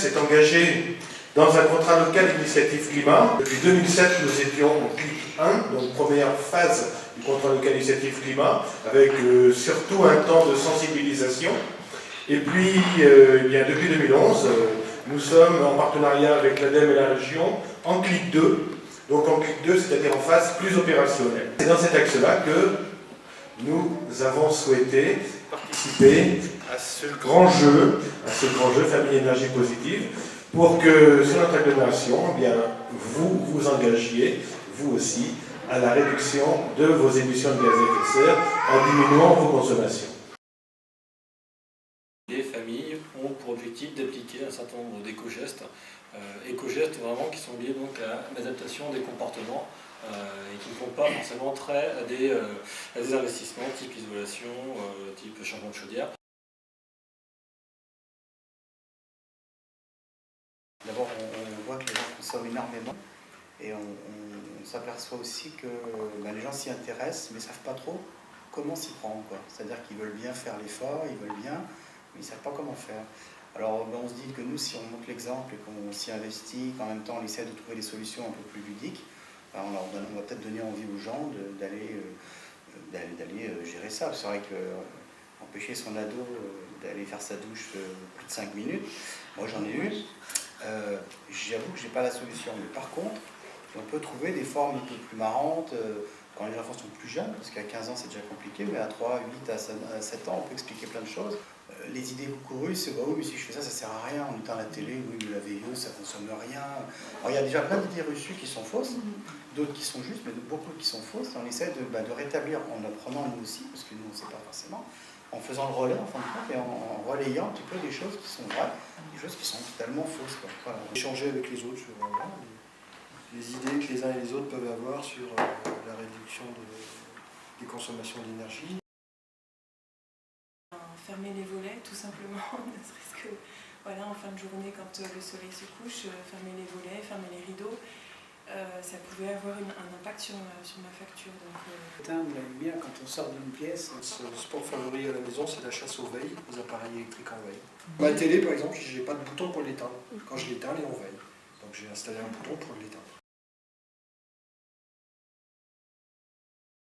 s'est engagé dans un contrat local d'initiative climat. Depuis 2007, nous étions en CLIC 1, donc première phase du contrat local d'initiative climat, avec surtout un temps de sensibilisation. Et puis, bien, depuis 2011, nous sommes en partenariat avec l'ADEME et la région en CLIC 2. Donc en CLIC 2, c'est-à-dire en phase plus opérationnelle. C'est dans cet axe-là que nous avons souhaité participer à ce grand jeu Famille Énergie Positive, pour que sur notre agglomération, eh bien, vous vous engagiez, vous aussi, à la réduction de vos émissions de gaz à effet de serre en diminuant vos consommations. Les familles ont pour objectif d'appliquer un certain nombre d'éco-gestes, éco-gestes vraiment qui sont liés donc à l'adaptation des comportements et qui ne font pas forcément trait à des investissements type isolation, type changement de chaudière. D'abord, on voit que les gens consomment énormément et on s'aperçoit aussi que les gens s'y intéressent mais ne savent pas trop comment s'y prendre. C'est-à-dire qu'ils veulent bien faire l'effort, ils veulent bien, mais ils ne savent pas comment faire. Alors on se dit que nous, si on montre l'exemple et qu'on s'y investit, qu'en même temps on essaie de trouver des solutions un peu plus ludiques, on va peut-être donner envie aux gens d'aller gérer ça. C'est vrai qu'empêcher son ado d'aller faire sa douche plus de 5 minutes, moi j'en ai eu. J'avoue que je n'ai pas la solution, mais par contre, on peut trouver des formes un peu plus marrantes quand les enfants sont plus jeunes, parce qu'à 15 ans c'est déjà compliqué, mais à 3, 8, à 7 ans on peut expliquer plein de choses. Les idées courues, c'est bah oui, mais si je fais ça, ça sert à rien, on éteint la télé, oui, mais la veilleuse, ça consomme rien. Alors il y a déjà plein d'idées reçues qui sont fausses, d'autres qui sont justes, mais beaucoup qui sont fausses. On essaie de rétablir en apprenant nous aussi, parce que nous on ne sait pas forcément, en faisant le relais en fin de compte et en relayant un petit peu des choses qui sont vraies, des choses qui sont totalement fausses. Voilà. Échanger avec les autres sur les idées que les uns et les autres peuvent avoir sur la réduction des consommations d'énergie. Fermer les volets tout simplement, ne serait-ce que voilà, en fin de journée quand le soleil se couche, fermer les volets, fermer les rideaux, ça pouvait avoir un impact sur ma facture. Éteindre la lumière quand on sort d'une pièce. Le sport favori à la maison, c'est la chasse aux veilles, aux appareils électriques en veille. Ma télé par exemple, j'ai pas de bouton pour l'éteindre. Quand je l'éteins, elle est en veille. Donc j'ai installé un bouton pour l'éteindre.